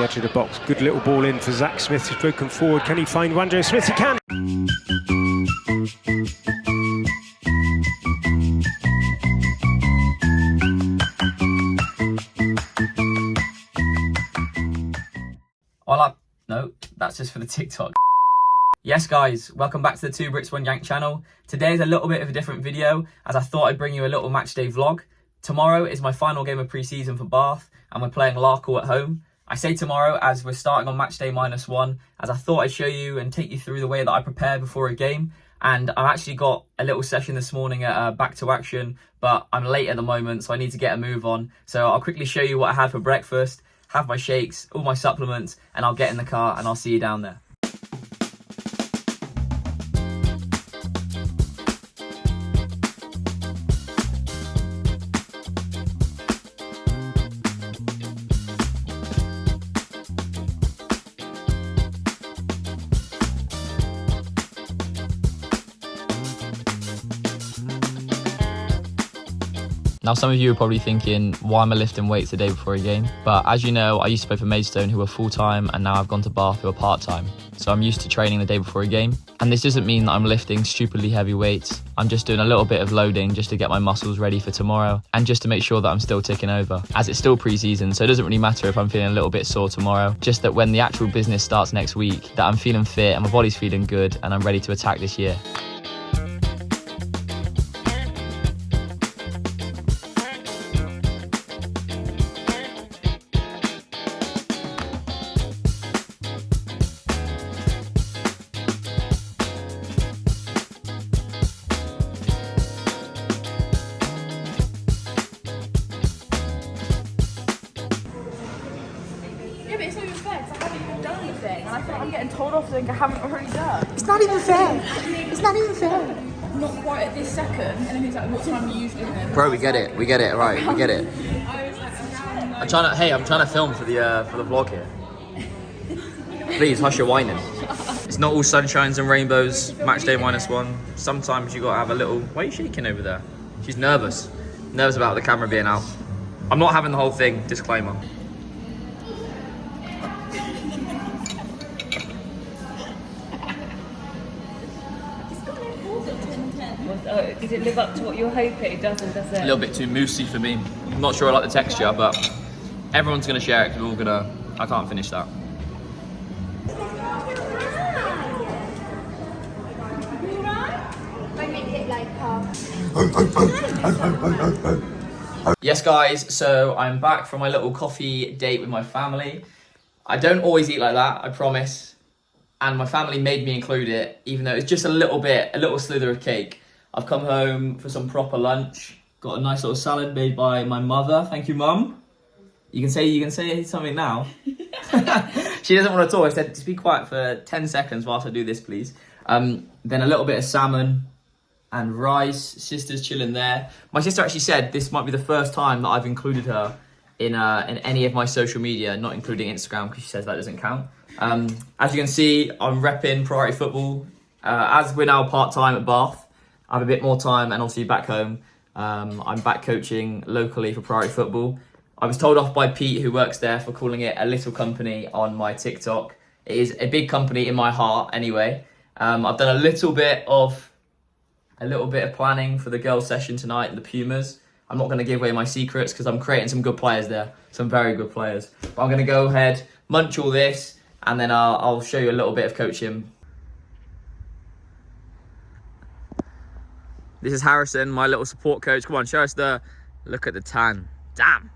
Edge of the box, good little ball in for Zach Smith, who's broken forward. Can he find Wanjau-Smith? He can! Hola. No, that's just for the TikTok. Yes guys, welcome back to the 2 Brits 1 Yank channel. Today is a little bit of a different video, as I thought I'd bring you a little match day vlog. Tomorrow is my final game of pre-season for Bath, and we're playing Larkhall at home. I say tomorrow as we're starting on match day -1, as I thought I'd show you and take you through the way that I prepare before a game. And I've actually got a little session this morning at Back to Action, but I'm late at the moment, so I need to get a move on. So I'll quickly show you what I had for breakfast, have my shakes, all my supplements, and I'll get in the car and I'll see you down there. Now, some of you are probably thinking, why am I lifting weights the day before a game? But as you know, I used to play for Matchday, who are full-time, and now I've gone to Bath, who are part-time. So I'm used to training the day before a game. And this doesn't mean that I'm lifting stupidly heavy weights. I'm just doing a little bit of loading just to get my muscles ready for tomorrow, and just to make sure that I'm still ticking over, as it's still pre-season, so it doesn't really matter if I'm feeling a little bit sore tomorrow. Just that when the actual business starts next week, that I'm feeling fit and my body's feeling good and I'm ready to attack this year. It's not even fair because I haven't even done anything, and I feel like I'm getting told off something I haven't already done. It's not even fair. It's not even fair. Not quite at this second. And then he's like, what time are you usually doing? Bro, we get it, right, we get it. I'm trying to film for the vlog here. Please, hush your whining. It's not all sunshines and rainbows, match day -1. Sometimes you gotta have a little, why are you shaking over there? She's nervous about the camera being out. I'm not having the whole thing, disclaimer. Does it live up to what you're hoping? It doesn't, does it? A little bit too moussey for me. I'm not sure I like the texture, but everyone's gonna share it because we're all gonna, I can't finish that. Yes guys, so I'm back from my little coffee date with my family. I don't always eat like that, I promise. And my family made me include it, even though it's just a little slither of cake. I've come home for some proper lunch. Got a nice little salad made by my mother. Thank you, Mum. You can say something now. She doesn't want to talk. I said, just be quiet for 10 seconds whilst I do this, please. Then a little bit of salmon and rice. Sister's chilling there. My sister actually said this might be the first time that I've included her in any of my social media, not including Instagram, because she says that doesn't count. As you can see, I'm repping Priority Football. As we're now part-time at Bath, I have a bit more time, and obviously back home, I'm back coaching locally for Priority Football. I was told off by Pete, who works there, for calling it a little company on my TikTok. It is a big company in my heart anyway. I've done a little bit of planning for the girls' session tonight, the Pumas. I'm not going to give away my secrets because I'm creating some good players there, some very good players. But I'm going to go ahead, munch all this, and then I'll show you a little bit of coaching. This is Harrison, my little support coach. Come on, show us look at the tan. Damn.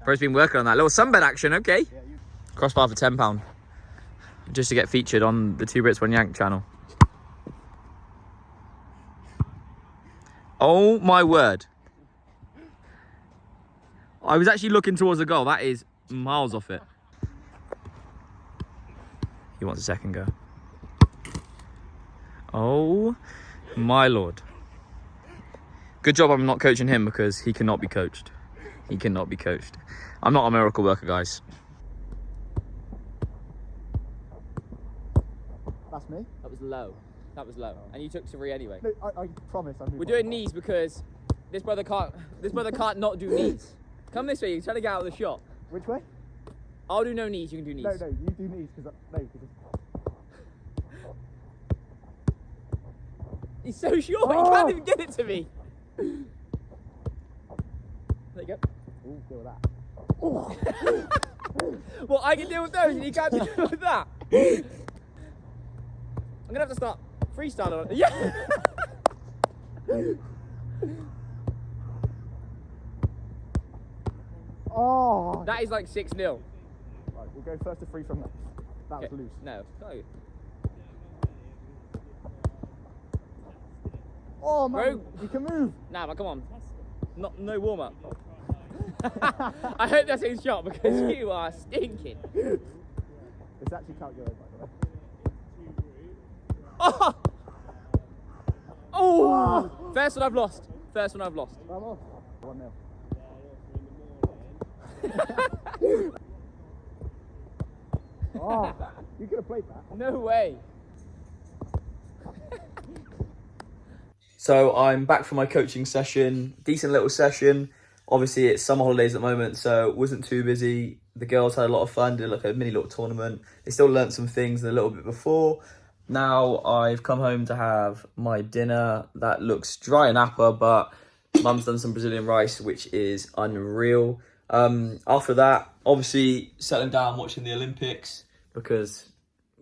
Bro's been working on that. Little sunbed action, okay. Crossbar for £10. Just to get featured on the 2 Brits 1 Yank channel. Oh my word. I was actually looking towards the goal. That is miles off it. He wants a second go. Oh my lord. Good job I'm not coaching him, because he cannot be coached. He cannot be coached. I'm not a miracle worker, guys. That's me? That was low. That was low. And you took 3 anyway. No, I promise. We're doing knees because this brother can't not do knees. Come this way, you're trying to get out of the shot. Which way? I'll do no knees, you can do knees. No, you do knees, because... He's so short, he can't even get it to me. There you go. Ooh, deal with that. Well, I can deal with those and he can't deal with that. I'm gonna have to start freestyling on it. Yeah. Oh! That is like 6-0. Right, we'll go first to free from next. That was loose. No. No. Oh, man, Bro. you can move. Nah, man, come on. No warm up. I hope that's a shot because you are stinking. It's actually calculated, by the way. Oh! Oh! First one I've lost. Vamos. 1-0. Oh, you could have played that. No way. So I'm back from my coaching session. Decent little session. Obviously it's summer holidays at the moment, so it wasn't too busy. The girls had a lot of fun, did like a mini little tournament. They still learnt some things a little bit before. Now I've come home to have my dinner. That looks dry and apple, but Mum's done some Brazilian rice, which is unreal. After that, obviously settling down watching the Olympics because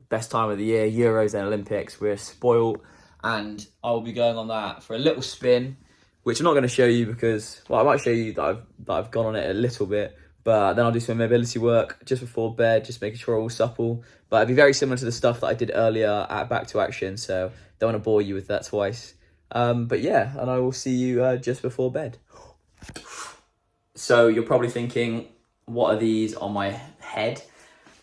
best time of the year, Euros and Olympics. We're spoiled, and I will be going on that for a little spin, which I'm not going to show you because, well, I might show you that I've gone on it a little bit, but then I'll do some mobility work just before bed, just making sure I'm all supple. But it'd be very similar to the stuff that I did earlier at Back to Action, so don't want to bore you with that twice. But yeah, and I will see you just before bed. So you're probably thinking, what are these on my head?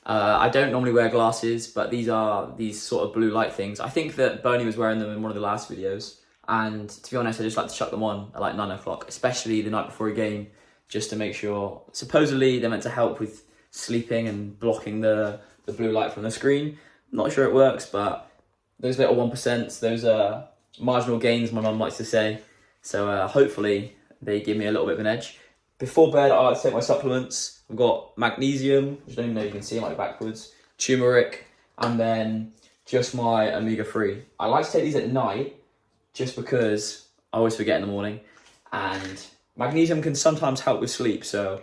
I don't normally wear glasses, but these are these sort of blue light things. I think that Bernie was wearing them in one of the last videos. And to be honest, I just like to chuck them on at like 9 o'clock, especially the night before a game, just to make sure. Supposedly they're meant to help with sleeping and blocking the blue light from the screen. I'm not sure it works, but those little 1%, those are marginal gains, my mum likes to say. So hopefully they give me a little bit of an edge. Before bed, I like to take my supplements. I've got magnesium, which I don't even know if you can see, I might be backwards, turmeric, and then just my omega-3. I like to take these at night, just because I always forget in the morning. And magnesium can sometimes help with sleep, so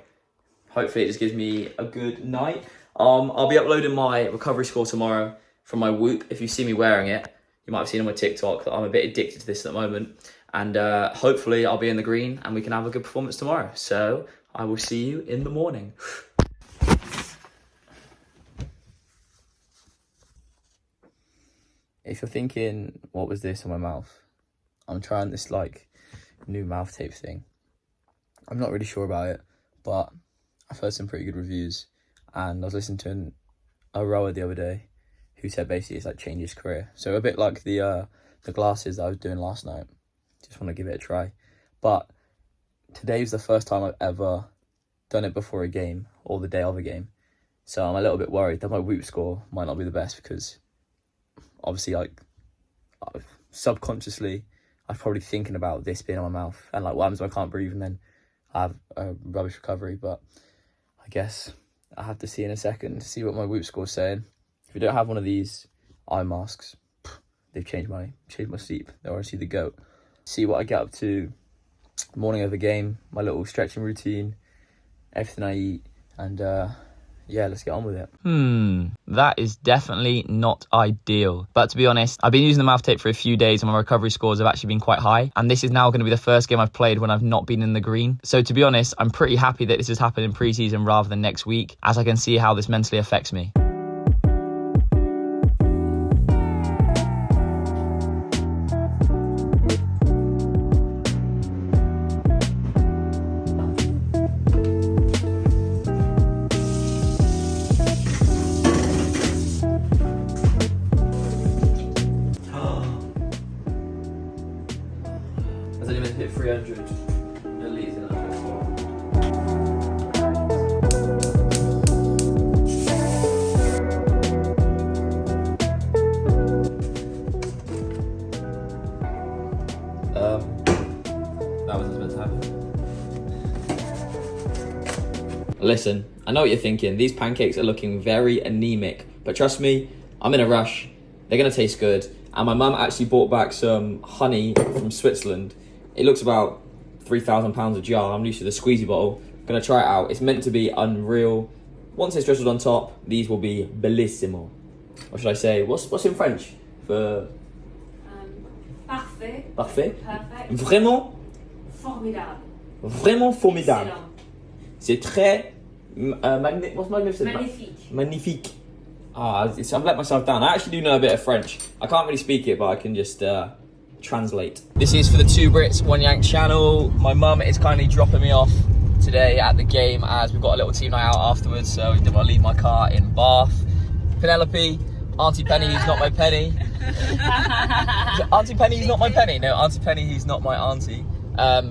hopefully it just gives me a good night. I'll be uploading my recovery score tomorrow from my Whoop. If you see me wearing it, you might have seen on my TikTok that I'm a bit addicted to this at the moment. And hopefully I'll be in the green and we can have a good performance tomorrow. So I will see you in the morning. If you're thinking, what was this on my mouth? I'm trying this like new mouth tape thing. I'm not really sure about it, but I've heard some pretty good reviews. And I was listening to a rower the other day who said basically it's like changed his career. So a bit like the glasses that I was doing last night. Just want to give it a try. But today was the first time I've ever done it before a game or the day of a game. So I'm a little bit worried that my Whoop score might not be the best because obviously like subconsciously I'm probably thinking about this being on my mouth and like what happens if I can't breathe and then I have a rubbish recovery. But I guess I have to see in a second to see what my Whoop score's saying. If you don't have one of these eye masks, they've changed my sleep. They're honestly the GOAT. See what I get up to morning of the game, my little stretching routine, everything I eat, and yeah, let's get on with it. That is definitely not ideal. But to be honest, I've been using the mouth tape for a few days and my recovery scores have actually been quite high. And this is now going to be the first game I've played when I've not been in the green. So to be honest, I'm pretty happy that this has happened in pre-season rather than next week, as I can see how this mentally affects me. Has anyone hit 300 elites in that before? Listen, I know what you're thinking. These pancakes are looking very anemic, but trust me, I'm in a rush. They're gonna taste good. And my mum actually bought back some honey from Switzerland. It looks about £3,000 a jar. I'm used to the squeezy bottle. Gonna try it out. It's meant to be unreal. Once it's drizzled on top, these will be bellissimo. What should I say? What's in French for? Parfait. Parfait. Perfect. Vraiment, Formidable. vraiment formidable. Excellent. C'est très what's magnificent? Magnifique. Magnifique. I've let myself down. I actually do know a bit of French. I can't really speak it, but I can just translate. This is for the Two Brits, One Yank channel. My mum is kindly dropping me off today at the game as we've got a little team night out afterwards, so I didn't want to leave my car in Bath. Penelope, Auntie Penny, who's not my penny. Auntie Penny, who's not my penny. No, Auntie Penny, who's not my auntie.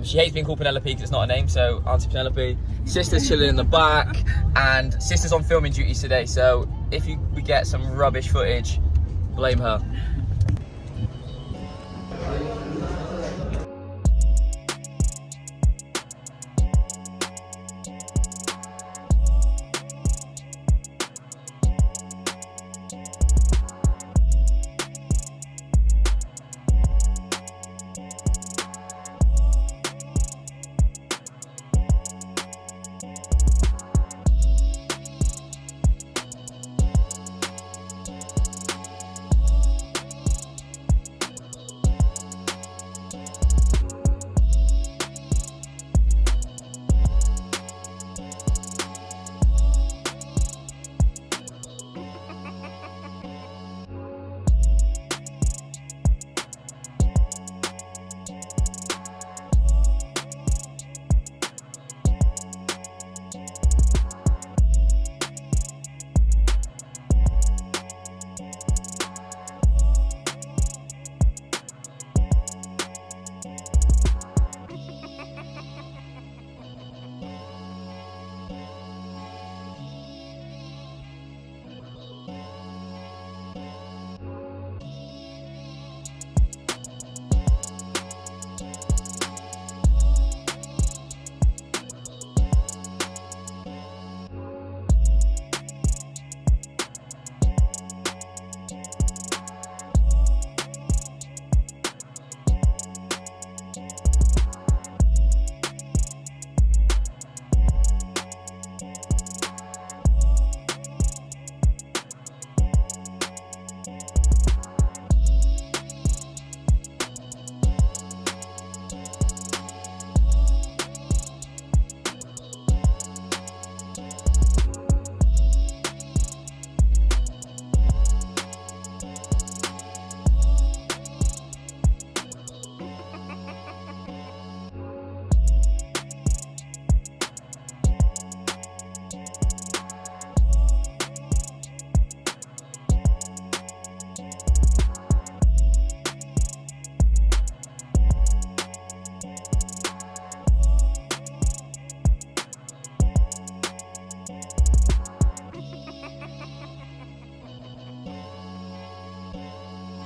She hates being called Penelope because it's not a name, so Auntie Penelope. Sister's chilling in the back, and Sister's on filming duties today, so if we get some rubbish footage, blame her.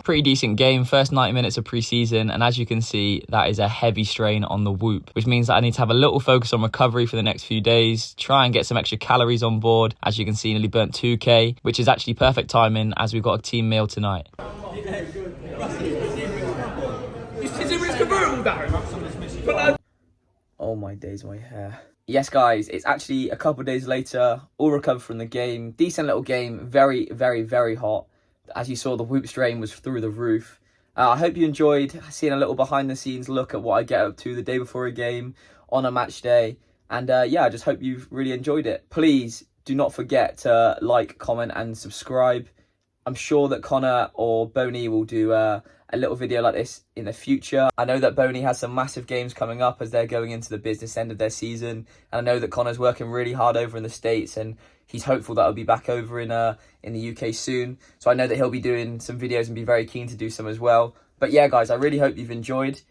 Pretty decent game, first 90 minutes of pre-season, and as you can see, that is a heavy strain on the whoop, which means that I need to have a little focus on recovery for the next few days, try and get some extra calories on board. As you can see, nearly burnt 2k, which is actually perfect timing as we've got a team meal tonight. Oh my days, my hair. Yes guys, it's actually a couple of days later, all recovered from the game. Decent little game, very, very, very hot. As you saw, the whoop strain was through the roof. I hope you enjoyed seeing a little behind the scenes look at what I get up to the day before a game on a match day. And yeah, I just hope you've really enjoyed it. Please do not forget to like, comment and subscribe. I'm sure that Connor or Boney will do a little video like this in the future. I know that Boney has some massive games coming up as they're going into the business end of their season. And I know that Connor's working really hard over in the States, and he's hopeful that I'll be back over in the UK soon. So I know that he'll be doing some videos and be very keen to do some as well. But yeah, guys, I really hope you've enjoyed,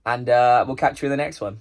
and we'll catch you in the next one.